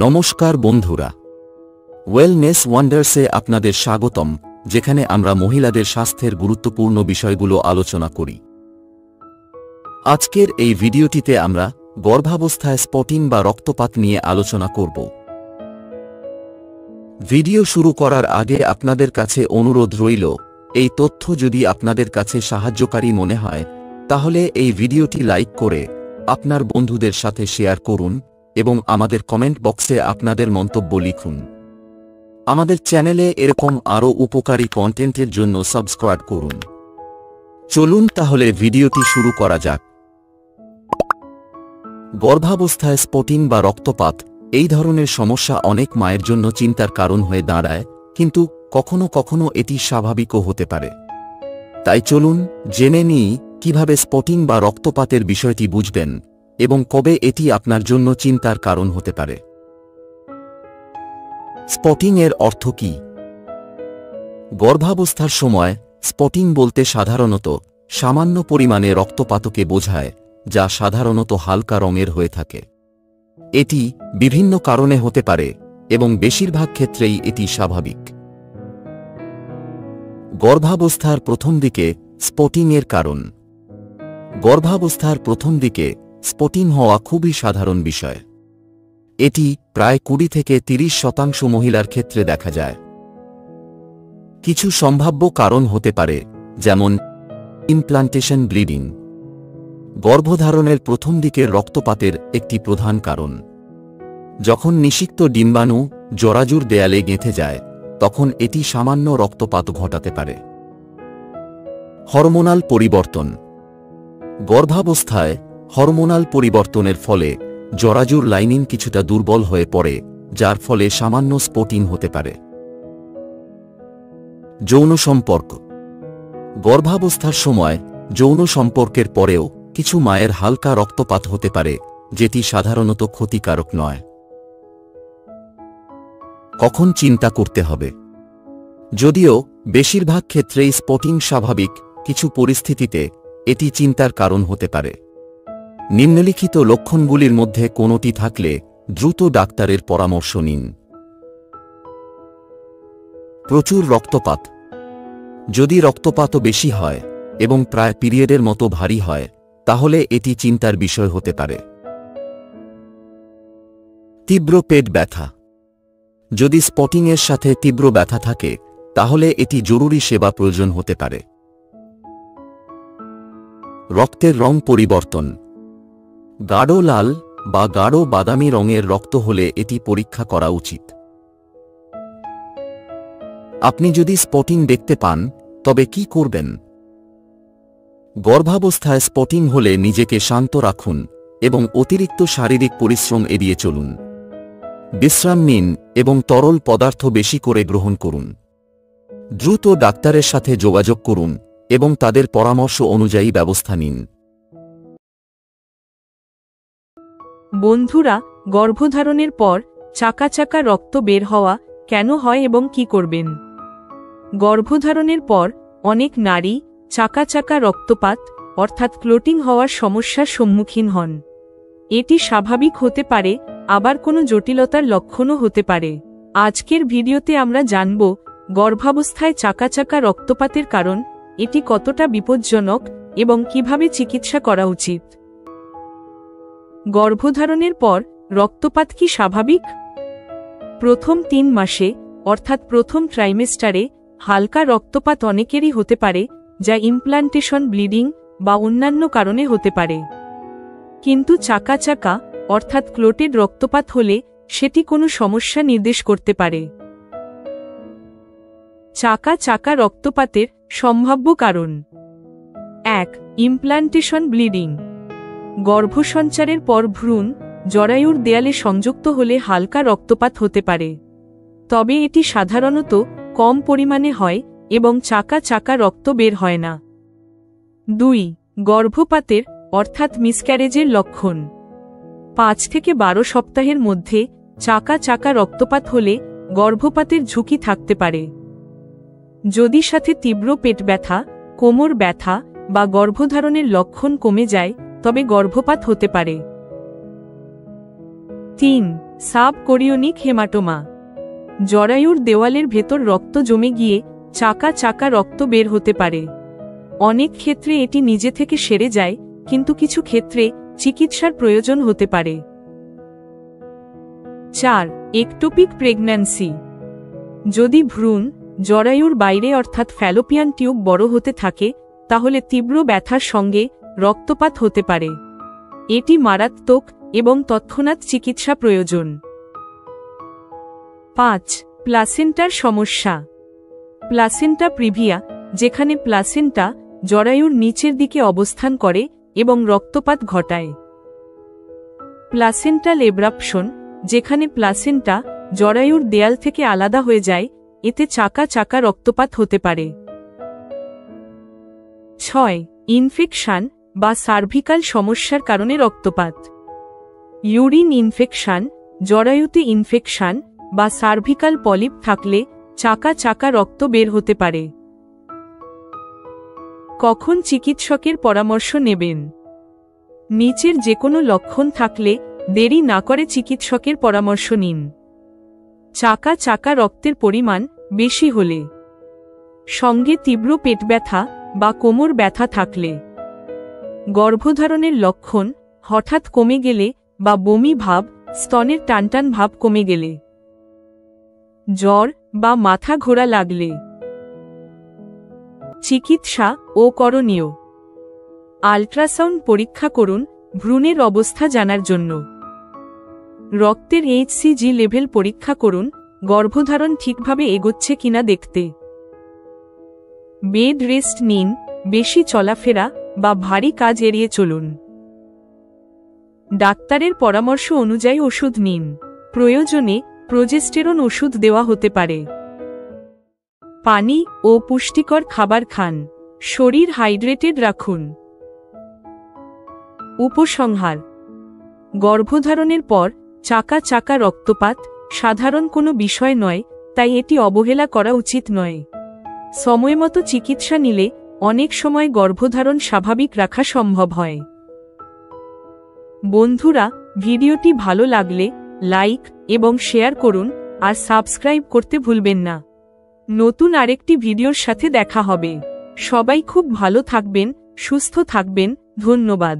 নমস্কার বন্ধুরা, ওয়েলনেস ওয়ান্ডার্সে আপনাদের স্বাগতম, যেখানে আমরা মহিলাদের স্বাস্থ্যের গুরুত্বপূর্ণ বিষয়গুলো আলোচনা করি। আজকের এই ভিডিওটিতে আমরা গর্ভাবস্থায় স্পটিং বা রক্তপাত নিয়ে আলোচনা করব। ভিডিও শুরু করার আগে আপনাদের কাছে অনুরোধ রইল, এই তথ্য যদি আপনাদের কাছে সাহায্যকারী মনে হয় তাহলে এই ভিডিওটি লাইক করে আপনার বন্ধুদের সাথে শেয়ার করুন এবং আমাদের কমেন্ট বক্সে আপনাদের মন্তব্য লিখুন। আমাদের চ্যানেলে এরকম আরও উপকারী কন্টেন্টের জন্য সাবস্ক্রাইব করুন। চলুন তাহলে ভিডিওটি শুরু করা যাক। গর্ভাবস্থায় স্পটিং বা রক্তপাত এই ধরনের সমস্যা অনেক মায়ের জন্য চিন্তার কারণ হয়ে দাঁড়ায়, কিন্তু কখনো কখনো এটি স্বাভাবিকও হতে পারে। তাই চলুন জেনে নিই কিভাবে স্পটিং বা রক্তপাতের বিষয়টি বুঝবেন এবং কবে এটি আপনার জন্য চিন্তার কারণ হতে পারে। স্পটিং এর অর্থ কী? গর্ভাবস্থার সময় স্পটিং বলতে সাধারণত সামান্য পরিমাণে রক্তপাতকে বোঝায়, যা সাধারণত হালকা রঙের হয়ে থাকে। এটি বিভিন্ন কারণে হতে পারে এবং বেশিরভাগ ক্ষেত্রেই এটি স্বাভাবিক। গর্ভাবস্থার প্রথম দিকে স্পটিং এর কারণ। গর্ভাবস্থার প্রথম দিকে স্পটিং হওয়া খুবই সাধারণ বিষয়। এটি প্রায় 20 থেকে 30% মহিলার ক্ষেত্রে দেখা যায়। কিছু সম্ভাব্য কারণ হতে পারে, যেমন ইমপ্লান্টেশন ব্লিডিং। গর্ভধারণের প্রথম দিকের রক্তপাতের একটি প্রধান কারণ। যখন নিষিক্ত ডিম্বাণু জরাজুর দেয়ালে গেঁথে যায়, তখন এটি সামান্য রক্তপাত ঘটাতে পারে। হরমোনাল পরিবর্তন। গর্ভাবস্থায় হরমোনাল পরিবর্তনের ফলে জরাজুর লাইনিং কিছুটা দুর্বল হয়ে পড়ে, যার ফলে সামান্য স্পটিং হতে পারে। যৌন সম্পর্ক। গর্ভাবস্থার সময় যৌন সম্পর্কের পরেও কিছু মায়ের হালকা রক্তপাত হতে পারে, যেটি সাধারণত ক্ষতিকারক নয়। কখন চিন্তা করতে হবে? যদিও বেশিরভাগ ক্ষেত্রেই স্পটিং স্বাভাবিক, কিছু পরিস্থিতিতে এটি চিন্তার কারণ হতে পারে। নিম্নলিখিত লক্ষণগুলির মধ্যে কোনোটি থাকলে দ্রুত ডাক্তারের পরামর্শ নিন। প্রচুর রক্তপাত। যদি রক্তপাতও বেশি হয় এবং প্রায় পিরিয়ডের মতো ভারী হয়, তাহলে এটি চিন্তার বিষয় হতে পারে। তীব্র পেট ব্যথা। যদি স্পটিংয়ের সাথে তীব্র ব্যথা থাকে, তাহলে এটি জরুরি সেবা প্রয়োজন হতে পারে। রক্তের রং পরিবর্তন। গাঢ় লাল বা গাঢ় বাদামি রঙের রক্ত হলে এটি পরীক্ষা করা উচিত। আপনি যদি স্পটিং দেখতে পান, তবে কি করবেন? গর্ভাবস্থায় স্পটিং হলে নিজেকে শান্ত রাখুন এবং অতিরিক্ত শারীরিক পরিশ্রম এড়িয়ে চলুন। বিশ্রাম নিন এবং তরল পদার্থ বেশি করে গ্রহণ করুন। দ্রুত ডাক্তারের সাথে যোগাযোগ করুন এবং তাদের পরামর্শ অনুযায়ী ব্যবস্থা নিন। বন্ধুরা, গর্ভধারণের পর চাকা চাকা রক্ত বের হওয়া কেন হয় এবং কি করবেন? গর্ভধারণের পর অনেক নারী চাকা চাকা রক্তপাত অর্থাৎ ক্লোটিং হওয়ার সমস্যার সম্মুখীন হন। এটি স্বাভাবিক হতে পারে, আবার কোনো জটিলতার লক্ষণও হতে পারে। আজকের ভিডিওতে আমরা জানব গর্ভাবস্থায় চাকা চাকা রক্তপাতের কারণ, এটি কতটা বিপজ্জনক এবং কিভাবে চিকিৎসা করা উচিত। গর্ভধারণের পর রক্তপাত কি স্বাভাবিক? প্রথম 3 মাসে অর্থাৎ প্রথম ট্রাইমেস্টারে হালকা রক্তপাত অনেকেরই হতে পারে, যা ইমপ্লান্টেশন ব্লিডিং বা অন্যান্য কারণে হতে পারে। কিন্তু চাকা চাকা অর্থাৎ ক্লোটেড রক্তপাত হলে সেটি কোনো সমস্যা নির্দেশ করতে পারে। চাকা চাকা রক্তপাতের সম্ভাব্য কারণ। 1. Implantation bleeding. গর্ভসঞ্চারের পর ভ্রূণ জরায়ুর দেয়ালে সংযুক্ত হলে হালকা রক্তপাত হতে পারে, তবে এটি সাধারণত কম পরিমাণে হয় এবং চাকা চাকা রক্ত বের হয় না। 2. গর্ভপাতের অর্থাৎ মিসক্যারেজের লক্ষণ। 5 থেকে 12 সপ্তাহের মধ্যে চাকা চাকা রক্তপাত হলে গর্ভপাতের ঝুঁকি থাকতে পারে। যদি সাথে তীব্র পেট ব্যথা, কোমর ব্যথা বা গর্ভধারণের লক্ষণ কমে যায়, তবে গর্ভপাত হতে পারে। 3. সাবকোরিয়নিক হেমাটোমা, জরায়ুর দেওয়ালের ভেতর রক্ত জমে গিয়ে চাকা চাকা রক্ত বের হতে পারে। অনেক ক্ষেত্রে এটি নিজে থেকে সেরে যায়, কিন্তু কিছু ক্ষেত্রে চিকিৎসার প্রয়োজন হতে পারে। 4. Ectopic pregnancy. যদি ভ্রূণ জরায়ুর বাইরে অর্থাৎ ফ্যালোপিয়ান টিউব বড় হতে থাকে, তাহলে তীব্র ব্যথার সঙ্গে রক্তপাত হতে পারে। এটি মারাত্মক এবং তৎক্ষণাৎ চিকিৎসা প্রয়োজন। 5. প্লাসেন্টার সমস্যা। প্লাসেন্টা প্রিভিয়া, যেখানে প্লাসেন্টা জরায়ুর নিচের দিকে অবস্থান করে এবং রক্তপাত ঘটায়। প্লাসেন্টাল এব্রাপশন, যেখানে প্লাসেন্টা জরায়ুর দেয়াল থেকে আলাদা হয়ে যায়, এতে চাকা চাকা রক্তপাত হতে পারে। 6. ইনফেকশন বা সার্ভিক্যাল সমস্যার কারণে রক্তপাত। ইউরিন ইনফেকশন, জরায়ুতে ইনফেকশন বা সার্ভিক্যাল পলিপ থাকলে চাকা চাকা রক্ত বের হতে পারে। কখন চিকিৎসকের পরামর্শ নেবেন? নিচের যে কোনো লক্ষণ থাকলে দেরি না করে চিকিৎসকের পরামর্শ নিন। চাকা চাকা রক্তের পরিমাণ বেশি হলে, সঙ্গে তীব্র পেট ব্যথা বা কোমর ব্যথা থাকলে, গর্ভধারণের লক্ষণ হঠাৎ কমে গেলে বা বমি ভাব, স্তনের টানটান ভাব কমে গেলে, জ্বর বা মাথা ঘোরা লাগলে। চিকিৎসা ও করণীয়: আল্ট্রাসাউন্ড পরীক্ষা করুন ভ্রূণের অবস্থা জানার জন্য। রক্তের HCG লেভেল পরীক্ষা করুন গর্ভধারণ ঠিকভাবে এগোচ্ছে কিনা দেখতে। বেড রেস্ট নিন, বেশি চলাফেরা বা ভারী কাজ এড়িয়ে চলুন। ডাক্তারের পরামর্শ অনুযায়ী ওষুধ নিন, প্রয়োজনে প্রোজেস্টেরন ওষুধ দেওয়া হতে পারে। পানি ও পুষ্টিকর খাবার খান, শরীর হাইড্রেটেড রাখুন। উপসংহার: গর্ভধারণের পর চাকা চাকা রক্তপাত সাধারণ কোনো বিষয় নয়, তাই এটি অবহেলা করা উচিত নয়। সময়মতো চিকিৎসা নিলে অনেক সময় গর্ভধারণ স্বাভাবিক রাখা সম্ভব হয়। বন্ধুরা, ভিডিওটি ভালো লাগলে লাইক এবং শেয়ার করুন আর সাবস্ক্রাইব করতে ভুলবেন না। নতুন আরেকটি ভিডিওর সাথে দেখা হবে। সবাই খুব ভালো থাকবেন, সুস্থ থাকবেন। ধন্যবাদ।